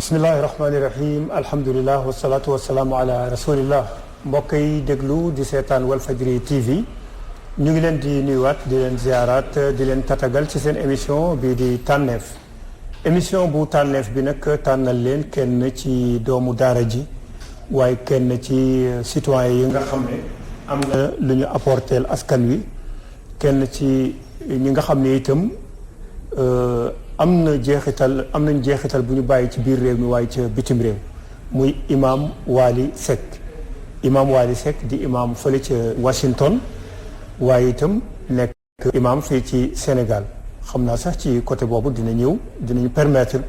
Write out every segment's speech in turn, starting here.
bismillahi rahmaani rahim alhamdulilah wasalaatu wasalaamu ala rasulillah mbokk yi déglu di seetaan Walfadjri TV ñu ngi leen di nuyuwaat di leen ziaraat di leen tatagal ci seen émission bii di tànneef émission bu tànneef bi nag tànnal leen kenn ci doomu daara ji waaye kenn ci citoyen yi nga xam ne am na lu ñu apporteel askan wi kenn ci ñi nga xam ne itam am nañ jeexital bu ñu bàyyi ci biir réew mi waaye ca bitim réew muy imam Waly Seck di imam fële ca Washington waaye itam nekk imam fii ci Sénégal xam naa sax ci côté boobu dinañu permettre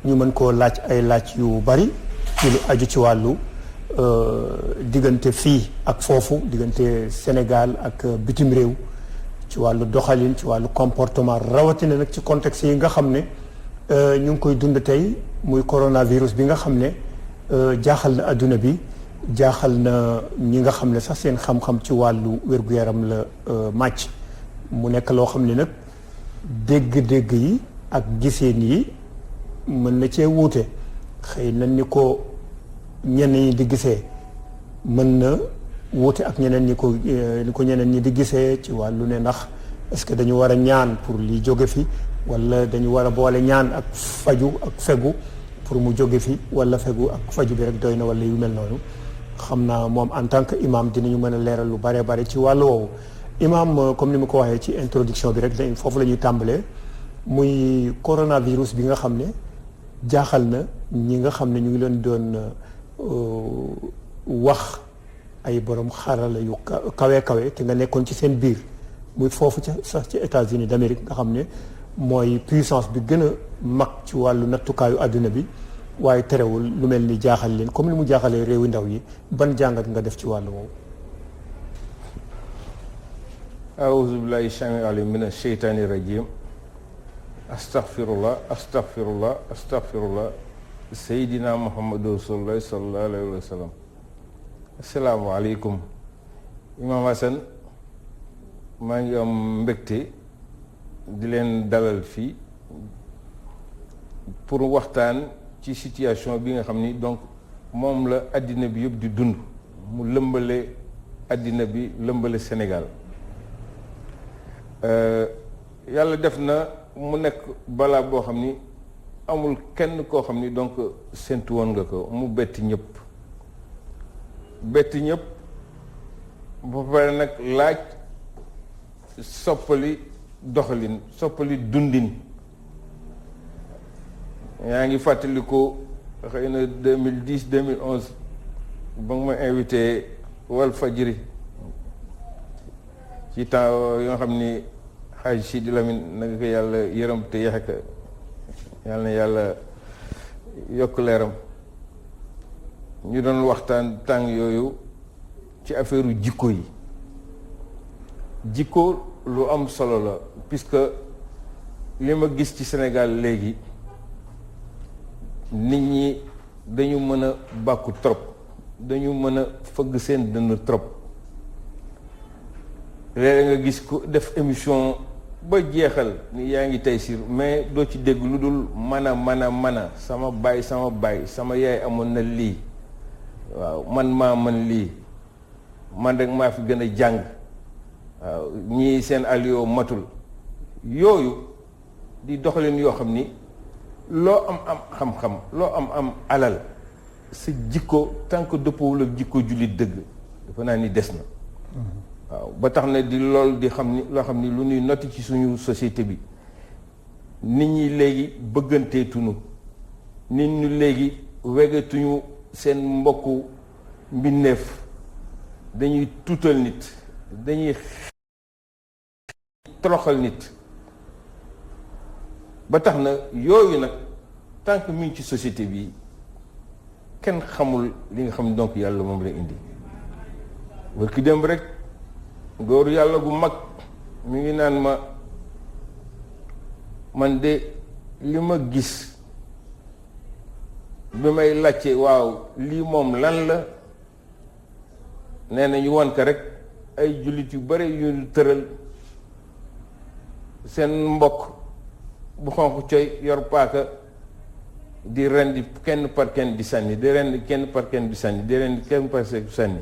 ñu mën koo laaj ay laaj yu bari ci lu aju ci wàllu diggante fii ak foofu diggante Sénégal ak bitim réew ci wàllu doxalin ci wàllu comportement rawatina nag ci contexte yi nga xam ne ñu ngi koy dund tey muy coronavirus bi nga xam ne jaaxal na adduna bi jaaxal na ñi nga xam ne sax seen xam-xam ci wàllu wér-gu-yaram la màcc mu nekk loo xam ne nag dégg-dégg yi ak giseen yi mën na cee wuute xëy na ni ko ñenn ñi di gisee mën na wuute ak ñeneen ni ko ñeneen ñi di gisee ci wàllu ne ndax est-ce que dañu war a ñaan pour li jóge fi wala dañu war a boole ñaan ak faju ak fegu pour mu jóge fi wala fegu ak faju bi rek doy na wala yu mel noonu xam naa moom en tant que imam dinañu mën a leeral lu bare bare ci wàllu woowu imam comme ni ma ko waxee ci introduction bi rek foofu la ñuy tàmbalee muy coronavirus bi nga xam ne jaaxal na ñi nga xam ne ñu ngi leen doon wax ay borom xarala yu kawe te nga nekkoon ci seen biir muy foofu ca sax ci États-Unis d'Amérique nga xam ne mooy puissance bi gën a mag ci wàllu nattukaayu àdduna bi waaye terewul lu mel ni jaaxal leen comme ni mu jaaxalee réewi ndaw yi ban jàngat nga def ci wàllu woowu. aouzu billahi sami alim min asheytaani rajim astaghfirullah seydina muhammadu rasulullah sallallahu alayhi wa sallam. asalaamaaleykum Imam Hassan maa ngi am mbégte di leen dalal fii pour waxtaan ci situation bi nga xam ni donc moom la àddina bi yëpp di dund mu lëmbale àddina bi lëmbale Sénégal yàlla def na mu nekk balaa boo xam ni amul kenn koo xam ni donc séntu woon nga ko mu betti ñëpp ba pare nag laaj soppali doxalin soppali dundin yaa ngi fàttaliku xëy na 2010 2011 ba nga ma invité Walfadjri ci temps yoo nga xam ni Hadj Sidi Lamine na nga ko yàlla yërëm te yexe ko yàlla na yàlla yokk leeram ñu doon waxtaan tàng yooyu ci affaire jikko yi jikko lu am solo la puisque li ma gis ci Sénégal léegi nit ñi dañu mën a bàkku trop dañu mën a fëgg seen dënn trop léeg nga gis ko def émission ba jeexal ni yaa ngi tey sir mais doo ci dégg lu dul mana sama baay sama yaay amoon na lii waaw man maa mën lii man rek maa fi gën a jàng waaw ñii seen alio matul yooyu di doxalin yoo xam ni loo am xam-xam loo am alal sa jikko tant que dëppoowul ak jikko jullit dëgg dafa naa ni des na waaw ba tax na di lool di xam ni loo xam ni lu ñuy notti ci suñu société bi nit ñi léegi bëgganteetuñu nit ñu léegi wegetuñu seen mbokku mbindeef dañuy tuutal nit dañuy toroxal nit ba tax na yooyu nag tant que mi ngi ci société bi kenn xamul li nga xam donc yàlla moom la indi war ki dem rek góoru yàlla gu mag mi ngi naan ma man de li ma gis bi may laajte waaw lii moom lan la nee na ñu wan ko rek ay jullit yu bare yu tëral seen mbokk bu xonq coy yor paaka di rendi kenn par kenn di sànni di rendi kenn par kenn di sànni di rendi kenn par kenn di sànni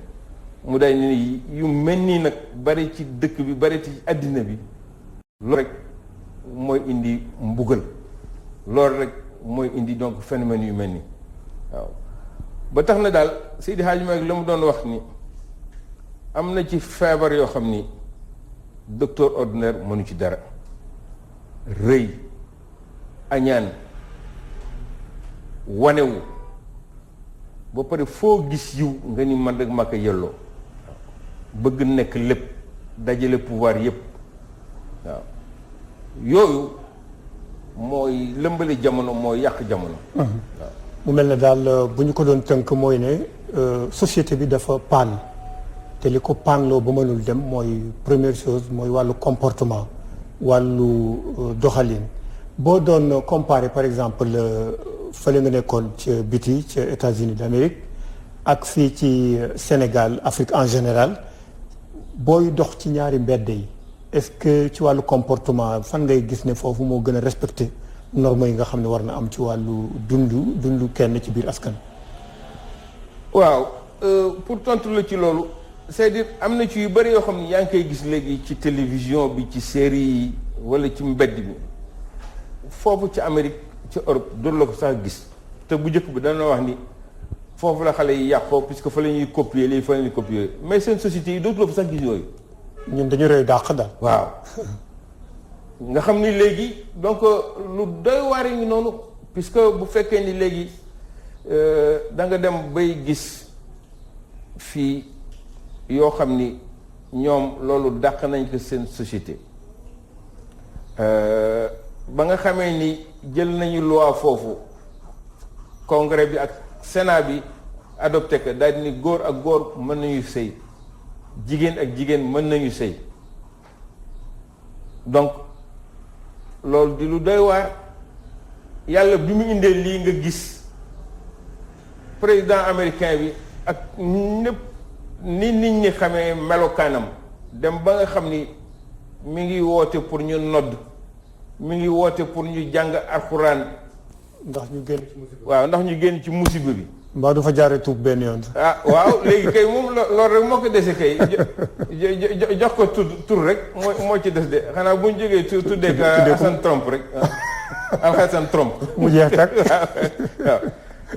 mu day ni yu mel nii nag bari ci dëkk bi bari ci àddina bi loolu rek mooy indi mbugal loolu rek mooy indi donc phénomène yu mel nii waaw ba tax na daal Seydi Hadji Malick la mu doon wax ni am na ci feebar yoo xam ni docteur ordinaire mënu ci dara rëy añaan wanewu ba pare foo gis yiw nga ni man rek ma ko yelloo bëgg nekk lépp dajale pouvoir yépp waaw yooyu mooy lëmbali jamono mooy yàq jamono waaw mu mel ne daal bu ñu ko doon tënk mooy ne société bi dafa paan te li ko paanloo ba mënul dem mooy première chose mooy wàllu comportement wàllu doxalin boo doon comparer par exemple fële nga nekkoon ca biti ca États-Unis d'Amérique ak fii ci Sénégal Afrique en général booy dox ci ñaari mbedd yi est-ce que ci wàllu comportement fan ngay gis ne foofu moo gën a respecté normes yi nga xam ne war na am ci wàllu dundu kenn ci biir askan. waaw pour tontu la ci loolu c'est-à-dire am na ci yu bëri yoo xam ne yaa ngi koy gis léegi ci télévision bi ci série yi wala ci mbedd bi foofu ci Amérique ci Europe doon la ko sax gis te bu njëkk bi dana wax ni foofu la xale yi yàqoo puisque fa la ñuy copier léegi fa la ñuy copier mais seen société yi dootu la fa sax gis yooyu. ñun dañu rëy dàq daal. waaw nga xam ni léegi donc lu doy waar ngi noonu puisque bu fekkee ni léegi da nga dem bay gis fii yoo xam ni ñoom loolu dàq nañ ko seen société ba nga xamee ni jël nañu loi foofu congrès bi ak sénat bi adopté ko daal di ni góor ak góor mën nañu sëy jigéen ak jigéen mën nañu sëy donc loolu di lu doy waar yàlla bi mu indee lii nga gis président américain bi ak ñëpp ni nit ñi xamee melokaanam dem ba nga xam ni mi ngi woote pour ñu nodd mi ngi woote pour ñu jàng alxuraan ndax ñu génn ci musiba. waaw ndax ñu génn ci musiba bi. mbaa du fa jaaree tuub benn yoon. ah waaw léegi kay moom loolu rek moo ko dese kay jox ko tur rek moo ci des de xanaa bu ñu jógee tuddee ka Assane Trump rek Assane Trump. mu jeex tak waaw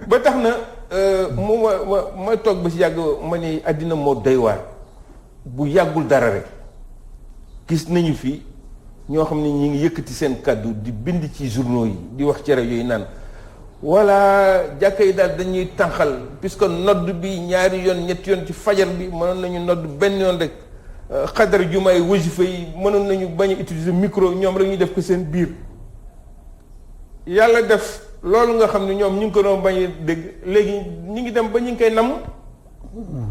ba tax na mu ma toog ba si yàgg ma ni àddina moo doy waar bu yàggul dara rek gis nañu fi ñoo xam ne ñi ngi yëkkati seen kàddu di bind ci journaux yi di wax ci rajo yi naan walla jàkka yi daal dañuy tànqal puisque nodd bi ñaari yoon ñetti yoon ci fajar bi mënoon nañu nodd benn yoon rek xadar jumaay wasifa yi mënoon nañu bañ a utiliser micro ñoom rek ñu def ko seen biir yàlla def loolu nga xam ne ñoom ñu ngi ko doon bañ a dégg léegi ñu ngi dem ba ñu ngi koy namm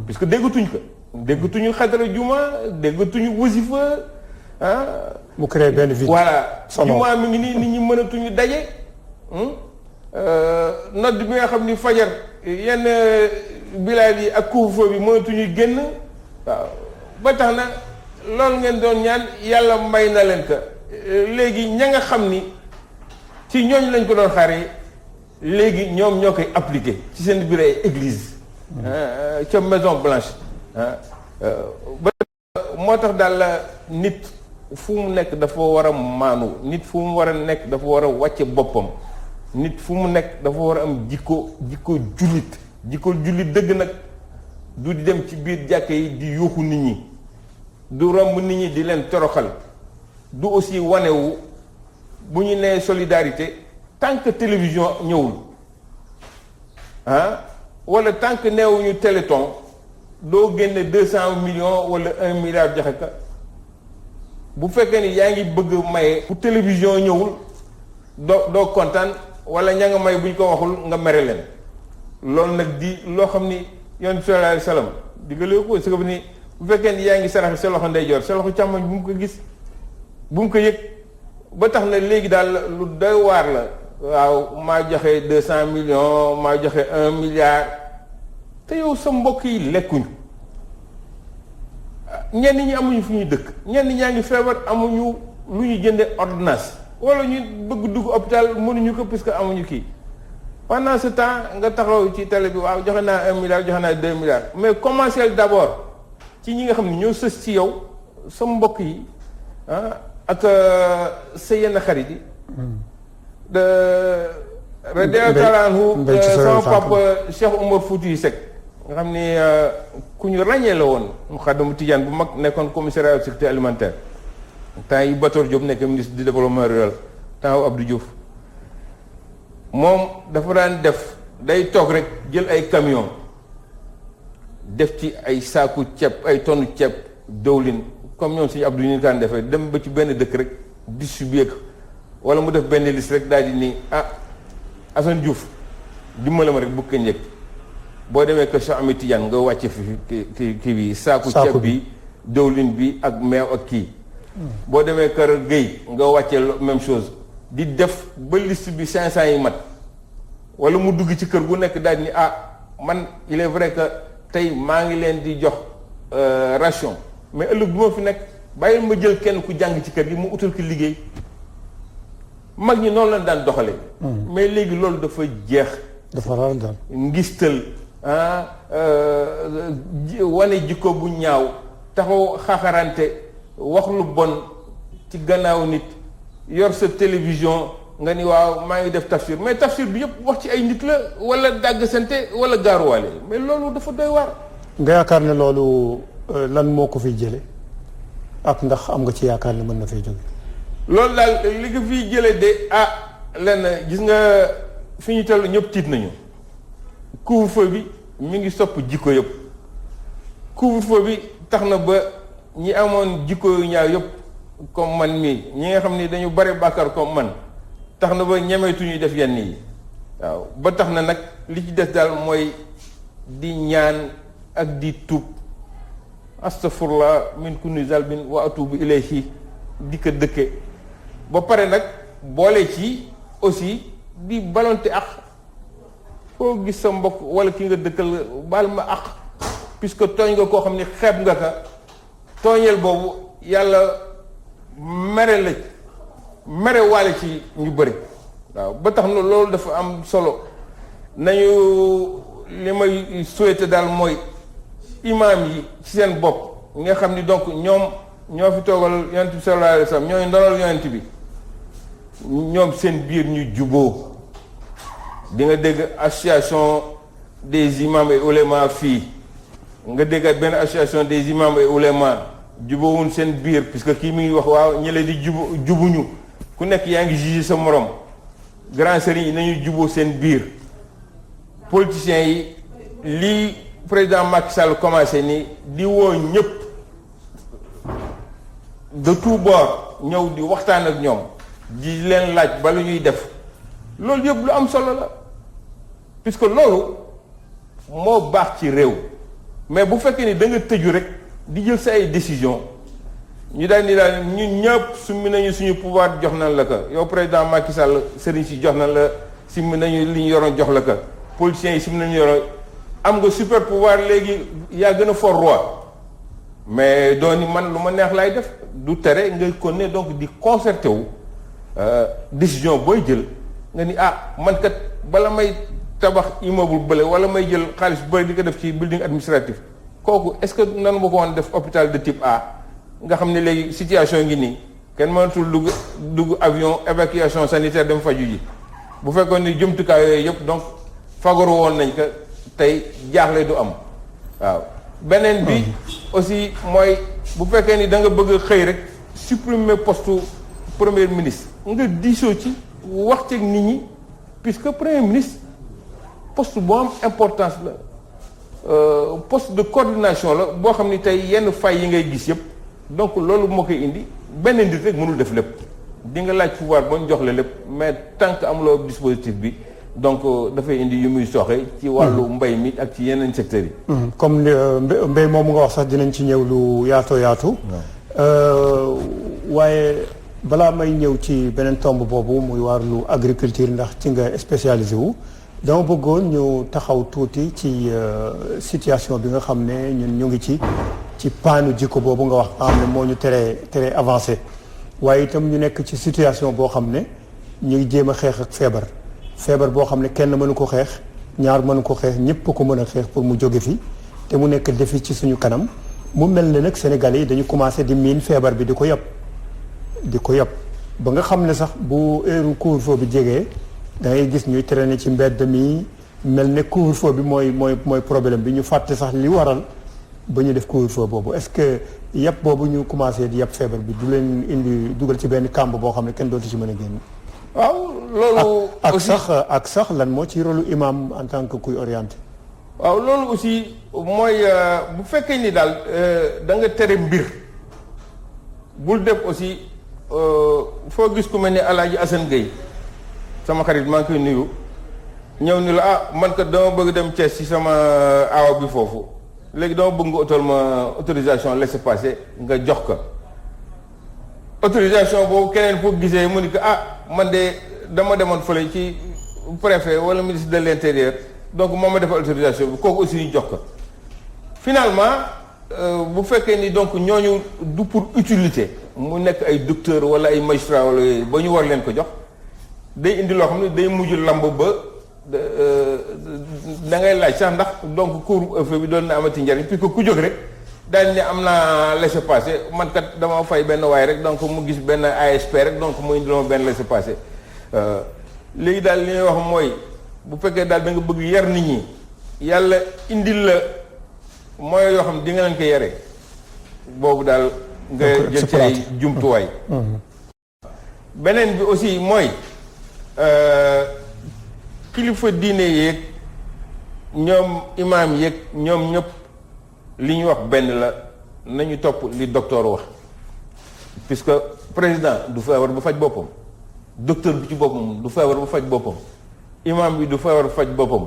puisque déggatuñ ko déggatuñu xadara juma déggatuñu wasifa ah mu créé benn vide. voilà juma mi ngi nii nit ñi mënatuñu daje nodd bi nga xam ni fajar yenn bilaal yi ak couvre-feu bi mënatuñu génn waaw ba tax na loolu ngeen doon ñaan yàlla may na leen ko léegi ña nga xam ni ci ñooñ lañ ko doon xaaree léegi ñoom ñoo koy appliqué ci seen biir ay église ca Maison Blanche ba moo tax daal nit fu mu nekk dafa war a maanu nit fu mu war a nekk dafa war a wàcce boppam nit fu mu nekk dafa war a am jikko jullit dëgg nag du di dem ci biir jàkke yi di yuuxu nit ñi du romb nit ñi di leen toroxal du aussi wanewu bu ñu nee solidarité tant que télévision ñëwul wala tant que neewuñu téléthon doo génne 200 millions wala 1 milliard joxe ka bu fekkee ni yaa ngi bëgg maye bu télévision ñëwul doo kontaan wala ña nga may bu ñu ko waxul nga mere leen loolu nag di loo xam ni yoon sallallahu alayhi wasallam diggalee ko si ko ni bu fekkee ni yaa ngi sarax sa loxo ndeyjoor sa loxo càmmoñ bu mu ko gis bu mu ko yëg ba tax na léegi daal lu doy waar la waaw maa joxe 200 millions maa joxe 1 milliard te yow sa mbokk yi lekkuñu ñenn ñi amuñu fu ñuy dëkk ñenn ñaa ngi feebar amuñu lu ñu jënde ordonnance wala ñu bëgg dugg hôpital mënuñu ko puisque amuñu kii pendant ce temps nga taxaw ci télé bi waaw joxe naa 1 milliard joxe naa 2 milliards mais commencez d'abord ci ñi nga xam ne ñoo sës ci yow sa mbokk yi ak sa yenn xarit yi. de radiyallahu anhu sama papa Cheikh Omar Foutiyou Seck nga xam ni ku ñu ràññee la woon mu xaddamu Tijaan bu mag nekkoon commissariat sécurité alimentaire temps yi Bator Diop nekk ministre du développement rural temps Abdou Diouf moom dafa daan def day toog rek jël ay camion def ci ay saaku ceeb ay tonnu ceeb dëwlin comme ñoom suñu Abdou ñu daan defee dem ba ci benn dëkk rek distribuer ko wala mu def benn liste rek daal di nii Assane Diouf dimbale ma rek bu ko njëkk boo demee kër Cheikh Ahmed Tidiane nga wàcce fi kii bi saaku ceeb bi dëwlin bi ak meew ak kii boo demee kër Guèye nga wàcce même chose di def ba liste bi 500 yi mat wala mu dugg ci kër gu nekk daal ni man il est vrai que tey maa ngi leen di jox ration mais ëllëg bu ma fi nekk bàyyil ma jël kenn ku jàng ci kër gi mu utal ki liggéey mag ñi noonu lañ daan doxale mais léegi loolu dafa jeex. dafa raar daal. ngistal wane jikko bu ñaaw taxaw xaaxarante wax lu bon ci gannaaw nit yor sa télévision nga ni waaw maa ngi def tafsir mais tafsir bi yëpp wax ci ay nit la wala dàgg sante wala gaaruwaale mais loolu dafa doy waar. nga yaakaar ne loolu lan moo ko fiy jële ak ndax am nga ci yaakaar ne mën na fay jóge. loolu daal li nga fiy jële de lenn gis nga fi ñu toll ñëpp tiit nañu couvre-feu bi mi ngi sopp jikko yëpp couvre-feu bi tax na ba ñi amoon jikko yu ñaaw yëpp comme man mii ñi nga xam ni dañu bare bàkkar comme man tax na ba ñemeetuñu def yenn yi waaw ba tax na nag li ci des daal mooy di ñaan ak di tuub astaghfirullah min kulli zalbin wa atubu ilayhi di ko dëkke ba pare nag boole ci aussi di balonte ak koo gis sa mbokk wala ki nga dëkkal baal ma ak puisque tooñ nga koo xam ni xeeb nga ka tooñeel boobu yàlla mere la mere waale ci ñu bëri waaw ba tax na loolu dafa am solo nañu li may souhaité daal mooy imaam yi ci seen bopp nga xam ni donc ñoo fi toogal yonent bi sallallahu alayhi wa sallam ñooy ndonal yonent bi ñoom seen biir ñu juboo di nga dégg association des imams et oulémas fii nga dégg benn association des imams et oulémas juboowuñ seen biir puisque kii mi ngi wax waaw ñi leen di jubuñu ku nekk yaa ngi jugé sa morom grand sëriñ yi nañu juboo seen biir politiciens yi lii président Macky Sall commencé ni di woo ñëpp de tout bord ñëw di waxtaan ak ñoom di leen laaj ba lu ñuy def loolu yëpp lu am solo la puisque loolu moo baax ci réew mais bu fekkee ni da nga tëju rek di jël sa ay décision ñu daal ni daal ñun ñëpp summi nañu suñu pouvoir jox nañ la ko yow président Macky Sall sëriñ si jox nañ la summi nañu li ñu yoroon jox la ko politiciens yi summi nañu yoroon am nga super pouvoir léegi yaa gën a fort roi mais dooni man lu ma neex laay def du tere nga kon ne donc di concerté wu décision booy jël nga ni man kat bala may tabax immeuble bële wala may jël xaalis bu bëri di ko def ci building administratif kooku est-ce que nanu ma ko woon def hôpital de type A nga xam ne léegi situation ngi nii kenn mënatul dugg avion évacuation sanitaire dem faju ji bu fekkoon ni jumtukaay yooyu yëpp donc fagaru woon nañ ko tey jaaxle du am waaw beneen bi aussi mooy bu fekkee ni da nga bëgg a xëy rek supprimer poste premier ministre nga diisoo ci wax ci nit ñi puisque premier ministre poste boo am importance la poste de coordination la boo xam ni tey yenn fay yi ngay gis yëpp donc loolu moo koy indi benn nit rek mënul def lépp di nga laaj pouvoir ba ñu jox la lépp mais tant que amuloo dispositif bi donc dafay indi yu muy soxe ci wàllu mbay mi ak ci yeneen secteurs yi. comme mbay moomu nga wax sax dinañ ci ñëw lu yaatoo yaatu. waaye balaa may ñëw ci beneen tomb boobu muy wàllu agriculture ndax ci nga spécialisé wu dama bëggoon ñu taxaw tuuti ci situation bi nga xam ne ñun ñu ngi ci paanu jikko boobu nga wax xam ne moo ñu teree avancé waaye itam ñu nekk ci situation boo xam ne ñu ngi jéem a xeex ak feebar feebar boo xam ne kenn mënu ko xeex ñaar mënu ko xeex ñëpp ko mën a xeex pour mu jóge fi te mu nekk défi ci suñu kanam mu mel ne nag Sénégalais yi dañu commencé di miin feebar bi di ko yab ba nga xam ne sax bu heure couvre-feu bi jegee da ngay gis ñuy traîner ci mbedd mi mel ne couvre-feu bi mooy problème bi ñu fàtte sax li waral ba ñu def couvre-feu boobu est-ce que yàpp boobu ñu commencé di yàpp feebar bi du leen indi dugal ci benn kàmb boo xam ne kenn dootu ci mën a génn. waaw loolu. ak sax lan moo ci rôle imam en tant que kuy orienté. waaw loolu aussi mooy bu fekkee ni daal da nga tere mbir bul def aussi foo gis ku mel ni El Hadj Assane Gueye sama xarit maa ngi koy nuyu ñëw ni la man kat dama bëgg dem Thiès ci sama aawa bi foofu léegi dama bëgg nga utal ma autorisation laissez-passer nga jox ko autorisation boobu keneen foo gisee mu ni que man de dama demoon fële ci préfet wala ministre de l'intérieur donc moom ma defal autorisation bi kooku aussi ñu jox ko finalement bu fekkee ni donc ñooñu du pour utilité mu nekk ay docteur wala ay magistrat wala yooyu ba ñu war leen ko jox day indi loo xam ne day mujj lamb ba da ngay laaj sax ndax donc couvre-feu bi doon na amati njariñ puisque ku jóg rek daal ne am naa laissez-passer man kat dama fay benn waay rek donc mu gis benn ASP rek donc mu indi benn laissez-passer léegi daal li ñuy wax mooy bu fekkee daal da nga bëgg yar nit ñi yàlla indil la mooy yoo xam di nga leen ko yaree boobu daal nga jël ci ay jumtuwaay. beneen bi aussi mooy kilifa diine yeeg ñoom imaam yeeg ñoom ñëpp li ñu wax benn la nañu topp li docteur wax puisque président du feebar bu faj boppam docteur bi ci boppam du feebar bu faj boppam imaam bi du feebar bu faj boppam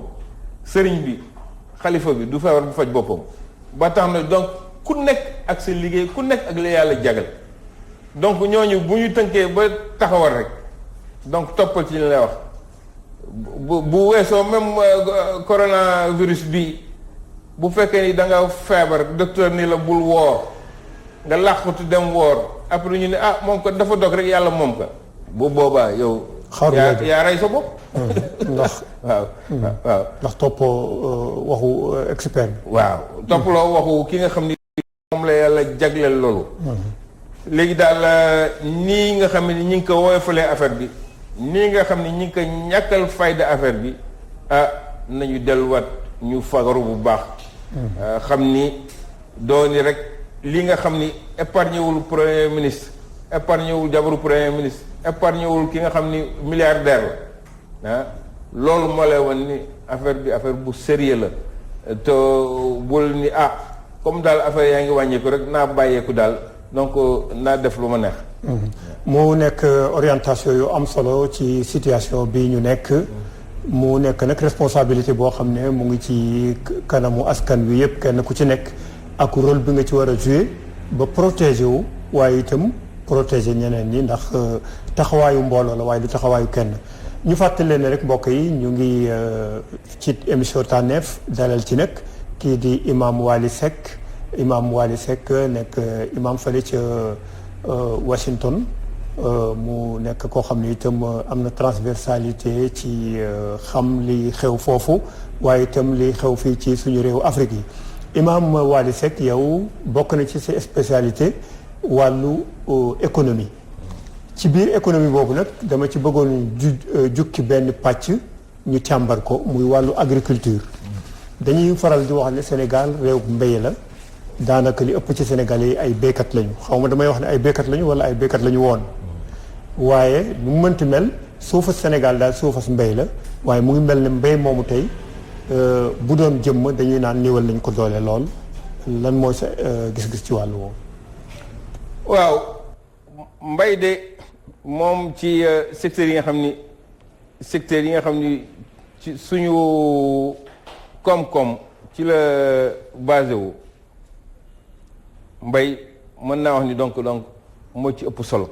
sëriñ bi xalifa bi du feebar bu faj boppam ba tax na donc ku nekk ak sa liggéey ku nekk ak la yàlla jagal donc ñooñu bu ñu tënkee ba taxawal rek donc toppal ci li lay wax bu weesoo même coronavirus bi bu fekkee ni da nga feebar docteur ni la bul woor nga làqutu dem woor après ñu ne moom ko dafa dog rek yàlla moom ko bu boobaa yow yaa rey sa bopp ndax waaw ndax toppoo waxu expert bi waaw topploo waxu ki nga xam ni moom la yàlla jagleel loolu léegi daal nii nga xam ne ñi ngi ko woyofalee affaire bi nii nga xam ne ñi ngi ko ñàkkal fayda affaire bi nañu delluwaat ñu fagaru bu baax xam ni dooni rek li nga xam ni épargné wul premier ministre épargné wul jabaru premier ministre épargné wul ki nga xam ni milliardaire la loolu moo lay wan ni affaire bi affaire bu sérieux la te bul ni comme daal affaire yaa ngi wàññeeku rek naa bàyyeeku daal donc naa def lu ma neex. mu nekk orientation yu am solo ci situation bi ñu nekk. mu nekk nag responsabilité boo xam ne mu ngi ci kanamu askan wi yëpp kenn ku ci nekk ak rôle bi nga ci war a jouer ba protéger wu waaye itam protéger ñeneen ñi ndax taxawaayu mbooloo la waaye du taxawaayu kenn. ñu fàttali leen rek mbokk yi ñu ngi ci émission tànneef dalal ci nag kii di imam Waly Seck nekk imam fële ca Washington mu nekk koo xam ne itam am na transversalité ci xam li xew foofu waaye itam li xew fii ci suñu réew Afrique yi imam Waly Seck yow bokk na ci sa spécialité wàllu économie ci biir économie boobu nag dama ci bëggoon jukki benn pàcc ñu càmbar ko muy wàllu agriculture dañuy faral di wax ne Sénégal réew mbéy la daanaka li ëpp ci Sénégal yi ay béykat lañu xaw ma damay wax ne ay béykat lañu wala ay béykat lañu woon waaye lu mu mënti mel suufas Sénégal daal suufas mbéy la waaye mu ngi mel ne mbéy moomu tey bu doon jëmm dañuy naan niwal nañ ko doole lool lan mooy sa gis-gis ci wàllu woowu. waaw mbay de moom ci secteurs yi nga xam ni ci suñu koom-koom ci la basé wu mbay mën naa wax ni donc moo ci ëpp solo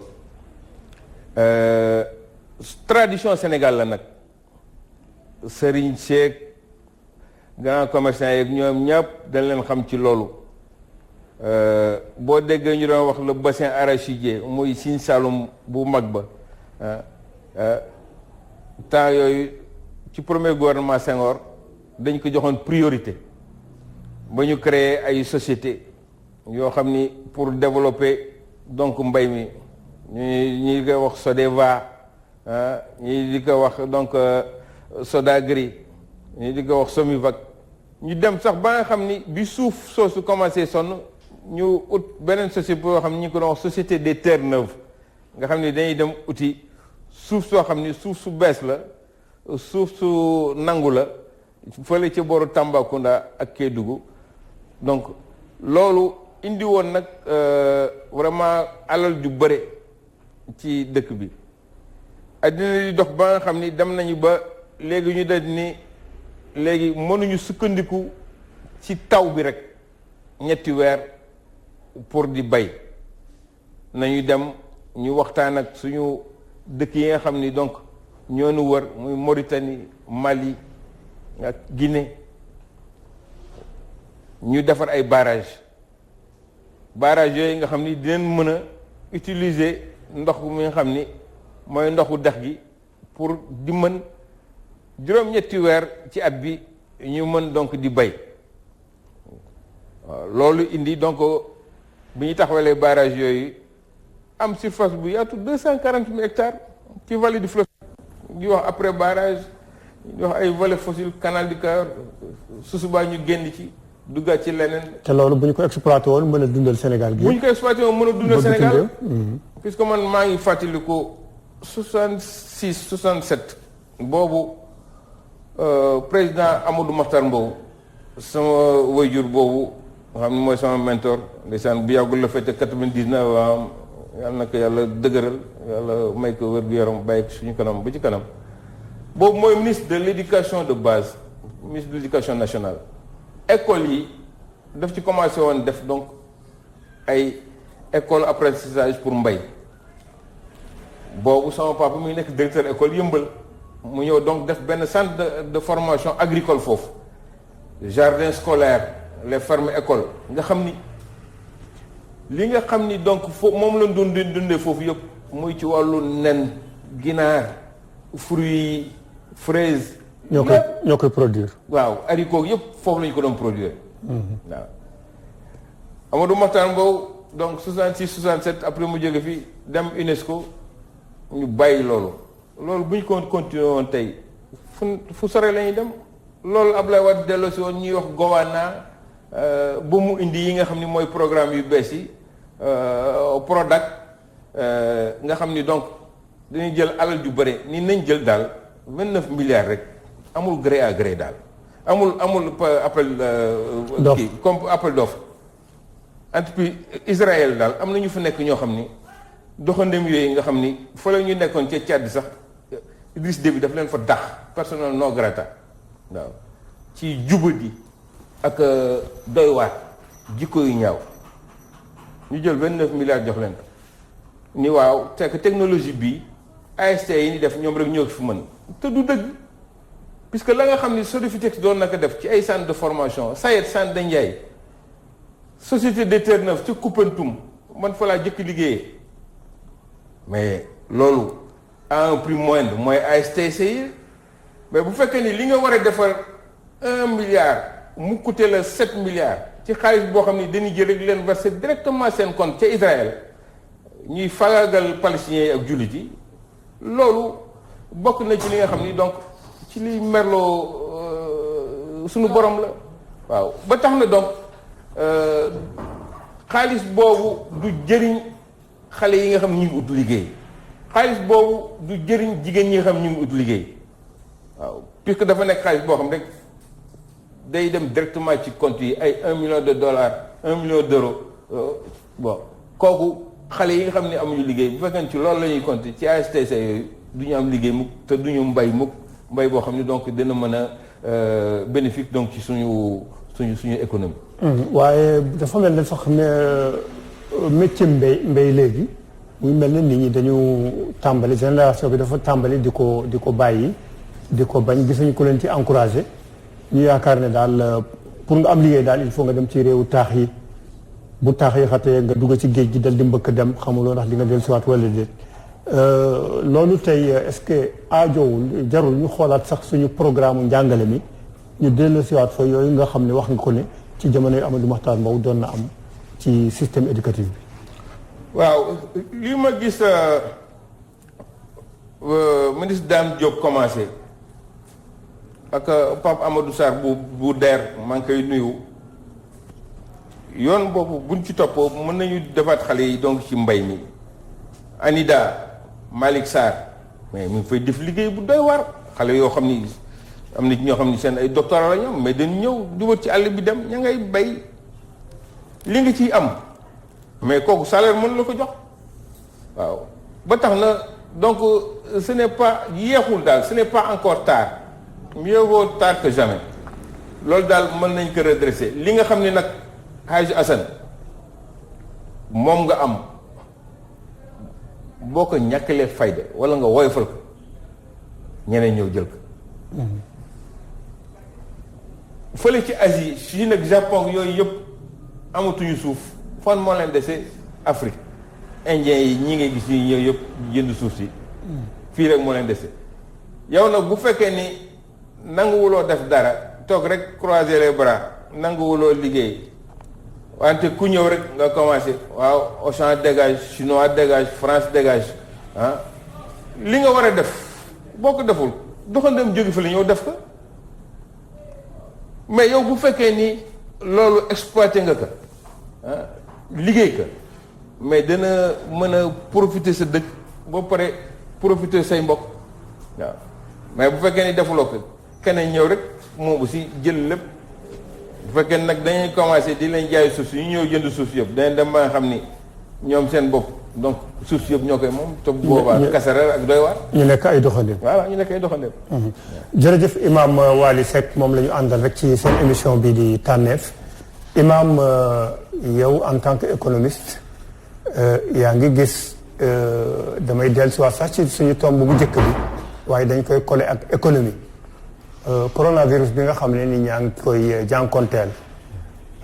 tradition Sénégal la nag sëriñ seeg grand commerçant yeeg ñoom ñëpp dañ leen xam ci loolu boo déggee ñu doon wax le bassin arachidier muy Sine Saloum bu mag ba temps yooyu ci premier gouvernement Senghor dañ ko joxoon priorité ba ñu créer ay société yoo xam ni pour développer donc mbay mi ñi di ko wax Sodeva ñi di ko wax donc Sodagri ñi di ko wax Somivac ñu dem sax ba nga xam ni bi suuf soosu commencé sonn ñu ut beneen société boo xam ni ñu ko doon wax société des terres neuves nga xam ni dañuy dem uti suuf soo xam ni suuf su bees la suuf su nangu la fële ci booru Tambacounda ak Kédougou donc loolu indi woon nag vraiment alal ju bëre ci dëkk bi addina di dox ba nga xam ni dem nañu ba léegi ñu def ni léegi mënuñu sukkandiku ci taw bi rek ñetti weer pour di bay nañu dem ñu waxtaan ak suñu dëkk yi nga xam ni donc ñoo nu wër muy Mauritanie Mali ak Guinée ñu defar ay barrage yooyu nga xam ni dinañ mën a utiliser ndox mi nga xam ni mooy ndoxu dex gi pour di mën juróom-ñetti weer ci at bi ñu mën donc di bay waaw loolu indi donc bi ñu taxawalee barrage yooyu am surface bu yaatu 240 000 hectares ci vallée du fleuve di wax après barrage di wax ay vallées fossiles canal du Cayor su subaa ñu génn ci duggaat ci leneen. te loolu bu ñu ko exploité woon mën a dundal Sénégal gi. bu ñu ko exploité woon mën a dundal Sénégal puisque man maa ngi fàttaliku 66 67 boobu président Amadou Mahtar Mbow sama wayjur boobu nga xam ne mooy sama mentor ndeysaan bu yàggul la fête 99 ans yàlla na ko yàlla dëgëral yàlla may ko wér-gu-yaram bàyyi ko suñu kanam ba ci kanam boobu mooy ministre de l'éducation de base ministre de l'éducation nationale école yi daf ci commencé woon def donc ay école apprentissage pour mbay boobu sama papa muy nekk directeur école Yëmbal mu ñëw donc def benn centre de formation agricole foofu jardin scolaire les fermes écoles nga xam ni li nga xam ni donc foofu moom lañ doon dundee foofu yëpp muy ci wàllu nen ginaar fruits fraise ñoo koy produire. waaw haricot yëpp foofu la ñu ko doon produire. waaw Amadou Mahtar Mbow donc 66 67 après mu jóge fi dem UNESCO ñu bàyyi loolu bu ñu ko continué woon tey fu sore la ñuy dem loolu Ablaye Wade delloo si woon ñuy wax Gowana ba mu indi yi nga xam ni mooy programme yu bees yi Prodac nga xam ni donc dañuy jël alal ju bëre ni nañ jël daal 29 milliards rek amul gré à gré daal amul appel kii comme appel d'offre entreprise Israël daal am na ñu fa nekk ñoo xam ni doxandem yooyu nga xam ni fa la ñu nekkoon ca Tchad sax Idriss Déby daf leen fa dax personnel non grata waaw ci jubadi ak doy waat jikko yu ñaaw ñu jël 29 milliards jox leen ni waaw te technologie bii AST yi ni def ñoom rek ñoo fi mën te du dëgg puisque la nga xam ni Sodefitex doon na ko def ci ay centre de formation SAED centre de Ndiaye société des terres neuves ci Koupentoum man fa laa jëkk liggéeyee mais loolu à un prix moindre mooy ASTCI mais bu fekkee ni li nga war a defar 1 milliard mu coûté la 7 milliards ci xaalis boo xam ni dañuy jël rek leen verser directement seen compte ca Israël ñuy fagagal palestiniens yi ak jullit yi loolu bokk na ci li nga xam ni donc ci liy merloo suñu borom la waaw ba tax na donc xaalis boobu du jëriñ xale yi nga xam ni ñu ngi ut liggéey xaalis boobu du jëriñ jigéen ñi nga xam ni ñu ngi ut liggéey waaw puisque dafa nekk xaalis boo xam rek day dem directement ci compte yi ay 1 million de dollars 1 million d'euros bon kooku xale yi nga xam ne amuñu liggéey bu fekkee ci loolu la ñuy compter ci ASTC yooyu du ñu am liggéey mukk te du ñu mbay mukk mbay boo xam ne donc dina mën a bénéfique donc ci suñu économie. waaye dafa mel ne sax ne métier mbay léegi muy mel ne nit ñi dañu tàmbali génération bi dafa tàmbali di ko bàyyi di ko bañ gisuñu ko leen ci encouragé ñu yaakaar ne daal pour nga am liggéey daal il faut nga dem ci réewu taax yi bu taax yi xatee nga dugg ci géej gi dal di mbëkk dem xamuloo ndax di nga dellusiwaat wala déet loolu tey est-ce que aajowul jarul ñu xoolaat sax suñu programme njàngale mi ñu dellusiwaat fa yooyu nga xam ne wax nga ko ne ci jamonoy Amadou Mahtar Mbow doon na am ci système éducatif bi. waaw li ma gis ministre Dame Diop commencé ak Pape Amadou Sarr bu DER maa ngi koy nuyu yoon boobu buñ ci toppoo mën nañu defaat xale yi donc ci mbay mi. Anida Malick Sarr mais mu ngi fay def liggéey bu doy waar xale yoo xam ni am na ñoo xam ni seen ay doctorat la ñoom mais dañu ñëw di wër ci àll bi dem ña ngay bay li nga ciy am mais kooku salaire mën la ko jox waaw ba tax na donc ce n'est pas yeexul daal ce n'est pas encore tard mieux vaut tard que jamais loolu daal mën nañ ko redresser li nga xam ni nag Hadj Assane moom nga am boo ko ñàkkalee fayda wala nga woyofal ko ñeneen ñëw jël ko fële ci Asie Chine ak Japon yooyu yëpp amatuñu suuf fan moo leen dese Afrique indien yi ñi ngay gis ñi ñëw yëpp jënd suuf si fii rek moo leen dese yow nag bu fekkee ni nanguwuloo def dara toog rek croiser les bras nanguwuloo liggéey wante ku ñëw rek nga commencé waaw Auchan dégage chinois dégage France dégage ah li nga war a def boo ko deful doxandem jóge fa la ñëw def ko mais yow bu fekkee ni loolu exploité nga ko ah liggéey ko mais dana mën a profiter sa dëkk boo pare profiter say mbokk waaw mais bu fekkee ni defuloo ko keneen ñëw rek moom aussi jël lépp bu fekkee nag dañuy commencé di leen jaay suuf si ñu ñëw jënd suuf si yëpp dañ dem ba nga xam ni ñoom seen bopp donc suuf si yëpp ñoo koy moom te boobaa kasara ak doy waar ñu nekk ay doxandéem. waaw ñu nekk ay doxandéem. jërëjëf Imam Waly Seck moom la ñu àndal rek ci seen émission bi di tànneef Imam yow en tant que économiste yaa ngi gis damay dellusiwaat sax ci suñu tomb bu njëkk bi waaye dañ koy collé ak économie. Coronavirus bi nga xam ne ni ñaa ngi koy jànkonteel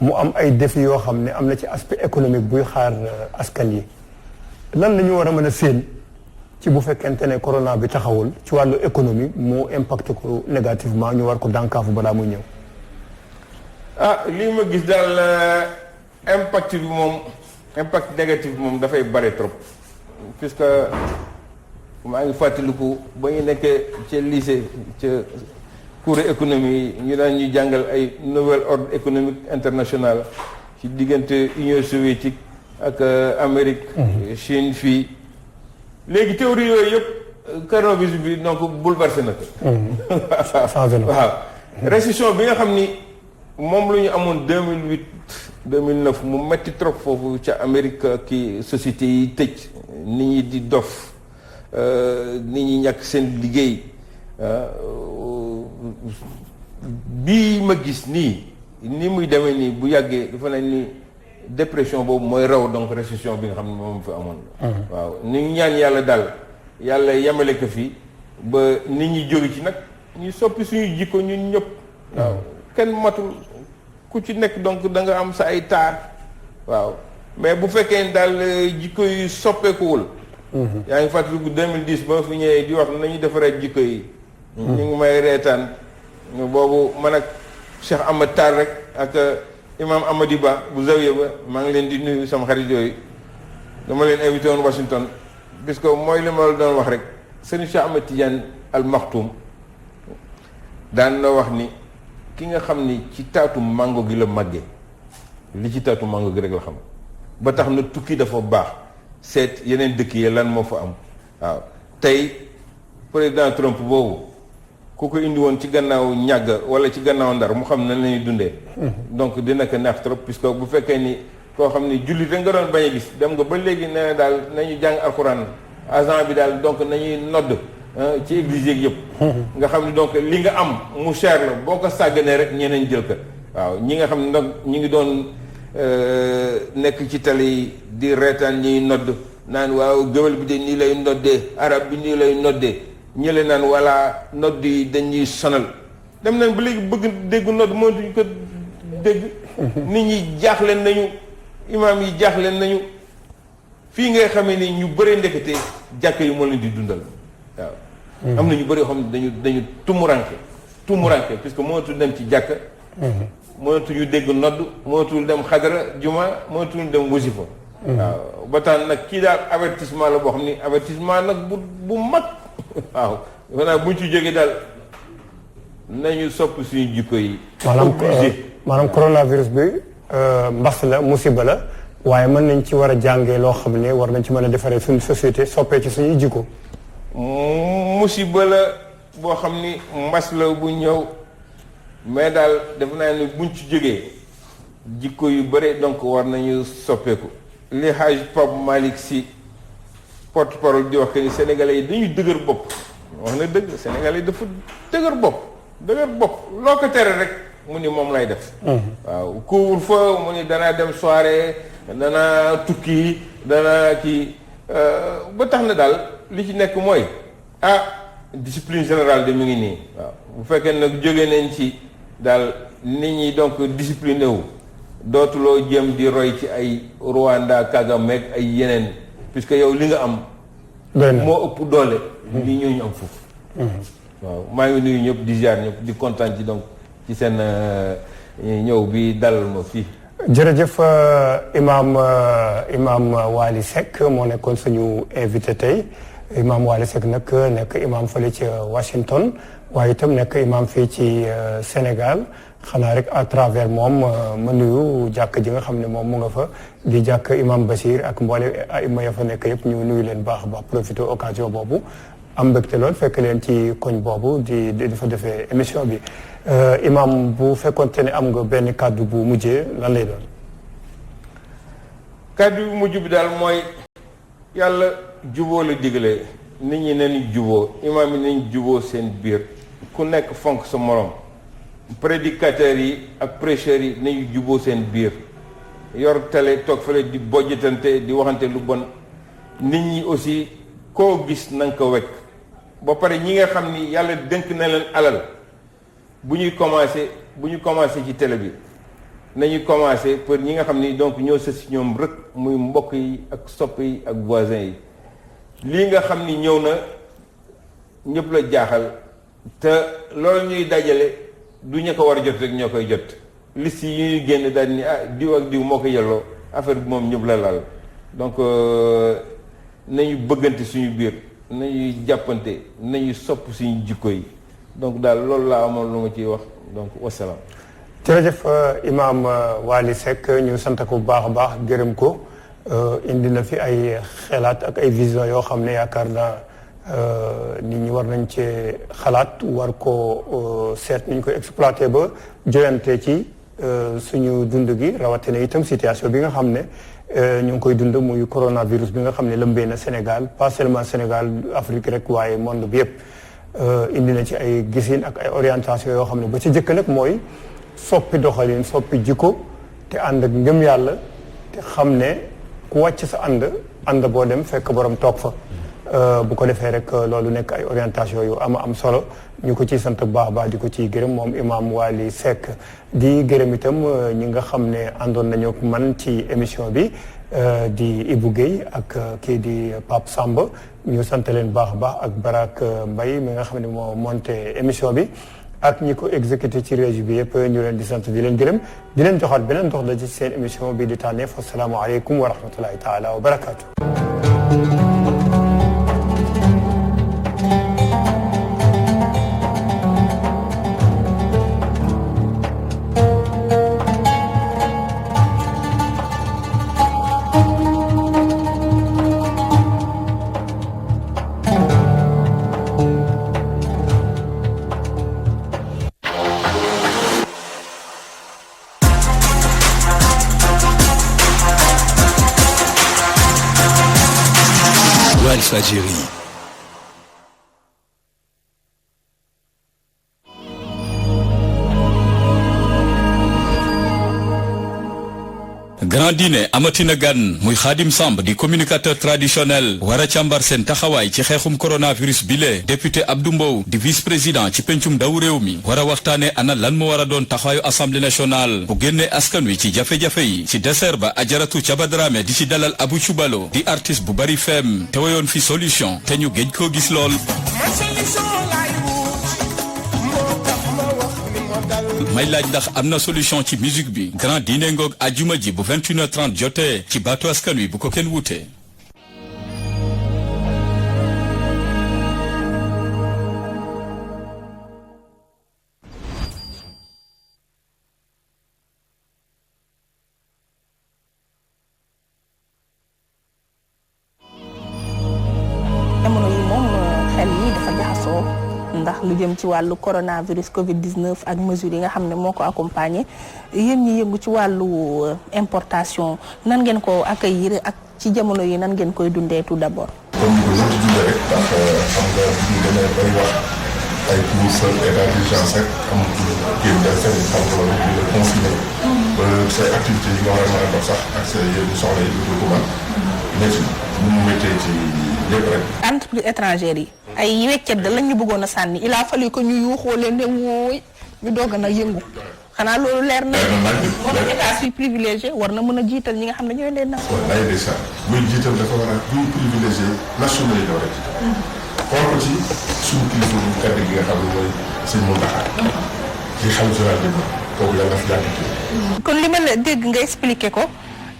mu am ay défis yoo xam ne am na ci aspect économique buy xaar askan yi lan la ñu war a mën a séen ci bu fekkente ne corona bi taxawul ci wàllu économie mu impacté ko négativement ñu war ko dànkaafu balaa muy ñëw. ah lii ma gis daal impact bi moom impact négatif bi moom dafay bare trop puisque maa ngi fàttaliku ba ñu nekkee ca lycée ca cours économie ñu daan ñu jàngal ay nouvel ordre économique international ci diggante Union soviétique ak Amérique Chine fii léegi théorie yooyu yëpp coronavirus bi donc bouleversé na ko waaw récession bi nga xam ni moom la ñu amoon 2008 2009 mu metti trop foofu ca Amérique ki société yi tëj nit ñi di dof nit ñi ñàkk seen liggéey bii ma gis nii ni muy demee nii bu yàggee dafa ne ni dépression boobu mooy raw donc récession bi nga xam ne moom fi amoon waaw ni ñu ñaan yàlla daal yàlla yemale ko fii ba nit ñi jóge ci nag ñu soppi suñu jikko ñun ñëpp waaw kenn matul ku ci nekk donc da nga am sa ay taar waaw mais bu fekkee daal jikko yi soppeekuwul yaa ngi fàttaliku 2010 ba fi ñëwee di wax nañu defaree jikko yi ñu ngi may reetaan boobu man ak Cheikh Ahmad Tall rek ak imam Amady Ba bu Zawiya ba maa ngi leen di nuyu sama xarit yooyu dama leen invité woon Washington puisque mooy li ma la doon wax rek Serigne Cheikh Ahmed Tidiane Al Maktoum daan na wax ni ki nga xam ni ci taatu mango gi la màggee li ci taatu mango gi rek la xam ba tax na tukki dafa baax seet yeneen dëkk yi lan moo fa am waaw tey président Trump boobu ku ko indi woon ci gannaaw ñàgg wala ci gannaaw ndar mu xam na lañuy dundee donc dina ko neex trop puisque bu fekkee ni koo xam ni jullit rek nga doon bañ a gis dem nga ba léegi ne daal nañu jàng alxuraan agent bi daal donc nañuy nodd ci église yeeg yëpp nga xam ni donc li nga am mu cher la boo ko sàgganee rek ñeneen jël ko waaw ñi nga xam ne nag ñi ngi doon nekk ci tali yi di reetaan ñiy nodd naan waaw géwél bi de nii lay noddee arab bi nii lay noddee ñële naan walla nodd yi dañuy sonal dem nañ ba léegi bëgg dégg nodd mënatuñ ko dégg nit ñi jaaxle nañu imaam yi jaaxle nañu fii ngay xamee ni ñu bëri ndekete jàkk yi moo leen di dundal waaw. am na ñu bëri yoo xam ne dañu tumuranke puisque mënatul dem ci jàkk. mënatuñu dégg nodd mënatul dem xadara juma mënatul dem wasifa. waaw ba tax nag kii daal avertissement la boo xam ni avertissement nag bu mag waaw maanaam buñ ci jógee daal nañu sopp suñu jikko yi. maanaam coronavirus bi mbas la musiba la waaye mën nañ ci war a jàngee loo xam ne war nañ ci mën a defaree suñu société soppee ci suñuy jikko. musiba la boo xam ni mbas la bu ñëw mais daal def naa ni buñ ci jógee jikko yu bare donc war nañu soppeeku. li Haj Pape Malick Sy porte-parole di wax que ni sénégalais yi dañuy dëgër bopp wax na dëgg sénégalais yi dafa dëgër bopp loo ko tere rek mu ni moom lay def. waaw couvre-feu mu ni danaa dem soirée danaa tukki danaa kii ba tax na daal li ci nekk mooy discipline générale de mi ngi nii waaw bu fekkee nag jóge nañ ci daal nit ñi donc discipliné wu. dootuloo jéem di roy ci ay Rwanda Kagame ak ay yeneen puisque yow li nga am. moo ëpp doole. li ñooñu am foofu. waaw maa ngi nuyu ñëpp di ziar ñëpp di kontaan ci donc ci seen ñëw bi dalal ma fii. jërëjëf imaam Waly Seck moo nekkoon suñu invité tey imaam Waly Seck nag nekk imaam fële ci Washington waaye itam nekk imaam fii ci Sénégal. xanaa rek à travers moom ma nuyu jàkk ji nga xam ne moom mu nga fa di jàkk imam Bachir ak mboole ima ya fa nekk yëpp ñu nuyu leen baax a baax profité occasion boobu am mbégte lool fekk leen ci koñ boobu di fa defee émission bi imam bu fekkoonte ne am nga benn kàddu bu mujjee lan lay doon. kàddu bu mujj bi daal mooy yàlla juboo la digle nit ñi nañu juboo imam yi nañu juboo seen biir ku nekk fonk sa morom. prédicateurs yi ak prêcheurs yi nañu juboo seen biir yor télé toog fële di bojjatante di waxante lu bon nit ñi aussi koo gis na nga ko wekk ba pare ñi nga xam ni yàlla dénk na leen alal bu ñuy commencé ci télé bi nañu commencé pour ñi nga xam ni donc ñoo sës si ñoom rek muy mbokk yi ak sopp yi ak voisins yi lii nga xam ni ñëw na ñëpp la jaaxal te loolu ñuy dajale du ñu ko war a jot rek ñoo koy jot liste yi ñuy génn daal ni diw ak diw moo ko yelloo affaire bi moom ñëpp la laal donc nañu bëggante suñu biir nañuy jàppante nañu sopp suñu jikko yi donc daal loolu laa amoon lu ma ciy wax donc wasalaam. jërëjëf imaam Waly Seck ñu sant ko bu baax a baax gërëm ko indi na fi ay xelaat ak ay vision yoo xam ne yaakaar naa nit ñi war nañ cee xalaat war ko seet ni ñu koy exploité ba joyante ci suñu dund gi rawatina itam situation bi nga xam ne ñu ngi koy dund muy coronavirus bi nga xam ne lëmbee na Sénégal pas seulement Sénégal Afrique rek waaye monde bi yëpp indi na ci ay gisin ak ay orientation yoo xam ne ba ci jëkk nag mooy soppi doxalin soppi jikko te ànd ak ngëm yàlla te xam ne ku wàcc sa ànd boo dem fekk borom toog fa bu ko defee rek loolu nekk ay orientation yu am solo ñu ko ciy sant bu baax baax di ko ciy gërëm moom imam Waly Seck di gërëm itam ñi nga xam ne àndoon nañu ak man ci émission bi di Ibou Guèye ak kii di Pape Samba ñu sant leen baax a baax ak Barak Mbaye mi nga xam ne moo monté émission bi ak ñi ko exécuté ci régie bi yëpp ñu leen di sant di leen gërëm di leen joxaat beneen dox la ci seen émission bi di tànneef asalaamaaleykum wa rahmatullahi taala wa barakaatu. Walfadjri. grand dîner amatina gan muy Khadim Samb di communicateur traditionnel war a càmbar seen taxawaay ci xeexum coronavirus bile député Abdou Mbow di vice-président ci pencum ndaw réew mi war a waxtaane ana lan moo war a doon taxawaayu assemblée nationale bu génnee askan wi ci jafe-jafe yi ci dessert ba Ajaratu Caba Dramé di ci dalal Abou Choubalo di artiste bu bari feem te wayoon fi solution te ñu géej koo gis lool. may laaj ndax am na solution ci musique bi grand dîner ngoog àjjuma ji bu 21h30 jotee ci baatu askan wi bu ko kenn wute. jamono yi moom xel yi dafa jaxasoo ndax lu jëm ci wàllu coronavirus Covid 19 ak mesures yi nga xam ne moo ko accompagné yéen ñi yëngu ci wàllu importation nan ngeen ko accueillir ak ci jamono yi nan ngeen koy dundee tout d'abord. comme ni ko ñëpp di dundee rek ndax xam nga ñu demee bay wax ay couvre-feu état d'urgence rek amatul génn day fenn xam nga loolu ñu la confiné ba say activités yi nga war a mën a dox sax ak say yenn soxla yi du ko mën métti nu mu méttee ci lépp rek. entreprise étrangère yi ay weccet da lañ ñu bëggoon a sànni il a fallu que ñu yuuxoo leen ne wooy ñu doog a nag yëngu xanaa loolu leer na. moom état suy privilégié war na mën a jiital ñi nga xam ne ñooy leen na. waaw day des saa buy jiital dafa war a buy privilégié national yi rek. xool ko ci suñu kilifa bu tedd gi nga xam ne mooy sëñ Mountakha. ci xam général bi kooku yàlla fi jàppale. kon li ma la dégg nga expliqué ko.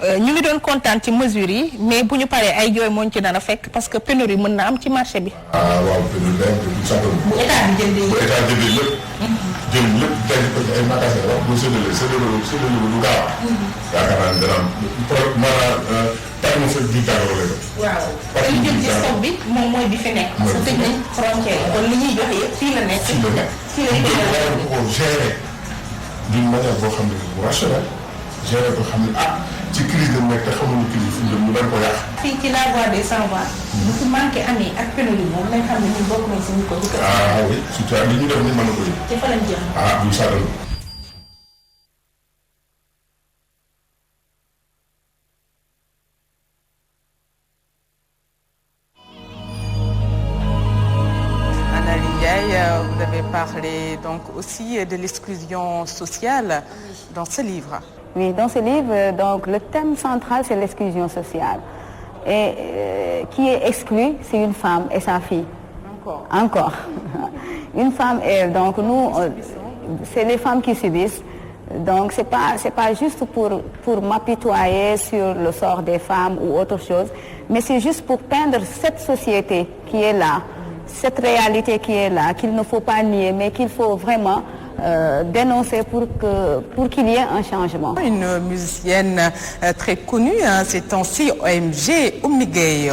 ñu ngi doon kontaan ci mesures yi mais bu ñu paree ay jooy moo ñu ci dana fekk parce que pénurie mën na am ci marché bi. waaw pénurie day am te du sax bu état bi jëndee bu état jëndee lépp. jël lépp denc ko ci ay magasin wax bu séddale bu du gaaw. yaakaar naa ne dana am maanaam tànn sa ji jàngoro lay doon. waaw te li jëm ci stock bi moom mooy bi fi nekk. parce que tëj nañ frontière kon li ñuy joxe yëpp fii la nekk. fii la nekk fii lañ koy war ko gérer d'une manière boo xam ne bu rationnel gérer ko xam ne ci crise lañ nekk te xamuñu crise fi mu dem ko yàq. fii ci la voie des sans voix. bu fi manqué amee ak pénurie moom lañ xam ne ñun bokk nañ si ñu ko. oui surtout li ñu def ni mën na ko yëg. ci fa lañ jëm. bu sàggal. Vous avez parlé donc aussi de l'exclusion sociale dans ce livre. Oui, dans ce livre, donc, le thème central, c'est l'exclusion sociale. Et qui est exclue, c'est une femme et sa fille. Encore. Une femme, et donc nous, c'est les femmes qui subissent. Donc c'est pas juste pour m'apitoyer sur le sort des femmes ou autre chose, mais c'est juste pour peindre cette société qui est là, cette réalité qui est là, qu'il ne faut pas nier, mais qu'il faut vraiment dénoncer pour qu'il y ait un changement. Une musicienne très connue, ces temps-ci, OMG, Oumy Gueye.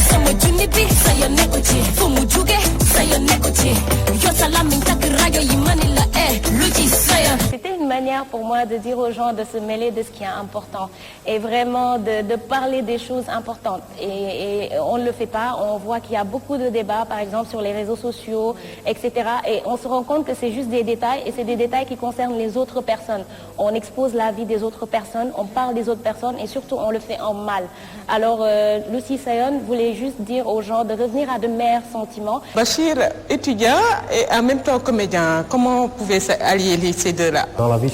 C'était une manière pour moi de dire aux gens de se mêler de ce qui est important et vraiment de parler des choses importantes. Et on ne le fait pas, on voit qu'il y a beaucoup de débats, par exemple sur les réseaux sociaux, etc. Et on se rend compte que c'est juste des détails et c'est des détails qui concernent les autres personnes. On expose la vie des autres personnes, on parle des autres personnes et surtout on le fait en mal. Alors Lucie Sayon voulait juste dire aux gens de revenir à de meilleurs sentiments. Bachir, étudiant et en même temps comédien, comment vous pouvez allier ces deux-là? Dans la vie,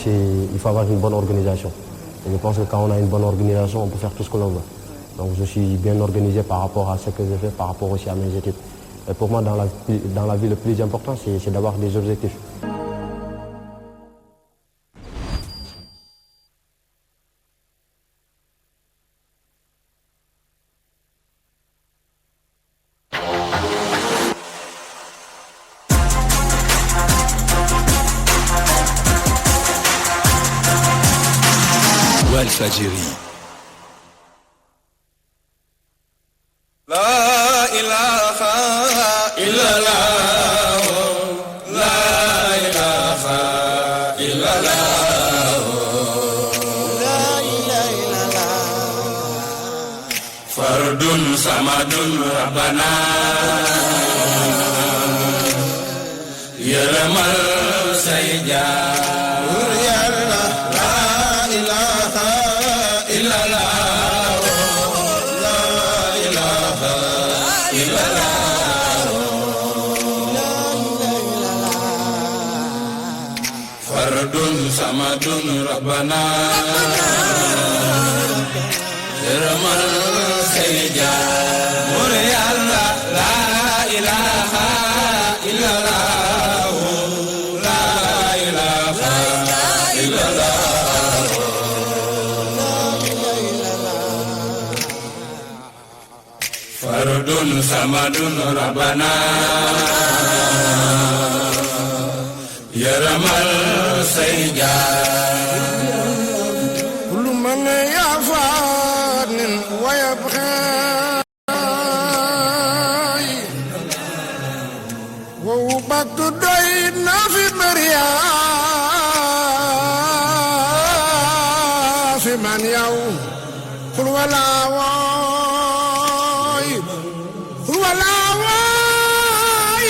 il faut avoir une bonne organisation. Et je pense que quand on a une bonne organisation, on peut faire tout ce que l'on veut. Donc je suis bien organisé par rapport à ce que je fais, par rapport aussi à mes équipes. Et pour moi, dans la vie, le plus important, c'est d'avoir des objectifs. Walfadjri. La ilaha illallah, la ilaha illallah, la ilaha illallah. Fardun samadun rabbana, yaramal sayja. La ilaha illallah. samadun rabbana yërëmal say jaam buur yàlla la ilaha illallah la ilaha illallah fardun samadun rabbana yërëmal say jaam kullu man yafaanin wa yabxaay wow baktu doy na fi mariyaa fi man yow xul walaa wooy xul walaa wooy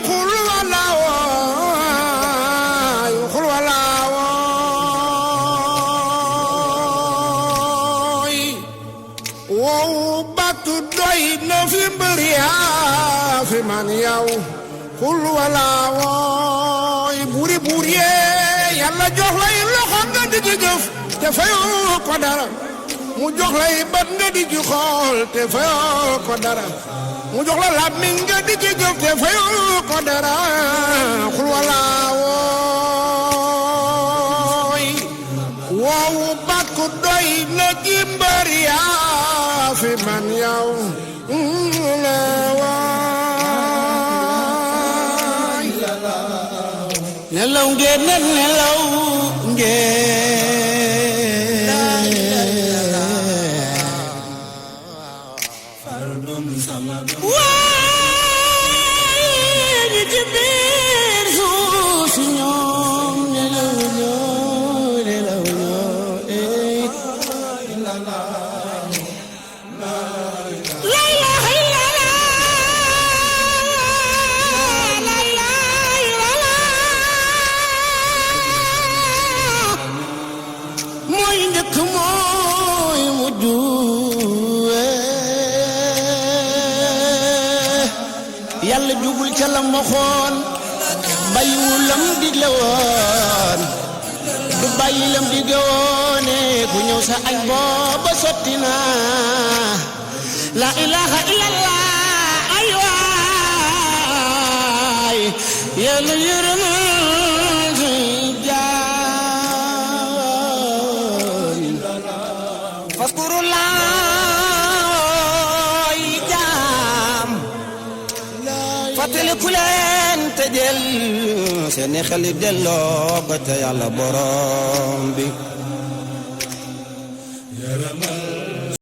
xul walaa wooy xul walaa wooy wow baktu doy na fi mbër yaa fi man yow xul walaa wooy buri buri yàlla jox lay loxo nga di ci jëf te fayoo ko dara mu jox lay bët nga di ci xool te fayoo ko dara mu jox la làmmiñ nga di ci jëf te fayoo ko dara xul walaa wooy woowu bàkku doy na ci mbër yaa fi man yow la waay nelaw ngeen nelaw ngeen ñi ci biir suuf si ñoom nelaw ñoo la ilaha illallah la ilaha illallah mooy njëkk mooy mujj yàlla jugul ca lam waxoon bàyyiwul lam digle woon du bàyyi lam dige woone ku ñëw sa añ booba sotti na la ilaha illallah ay waay yàlla yërëmal say jaam faskurullah fàttaliku leen te jël seeni xel delloo ko te yàlla borom bi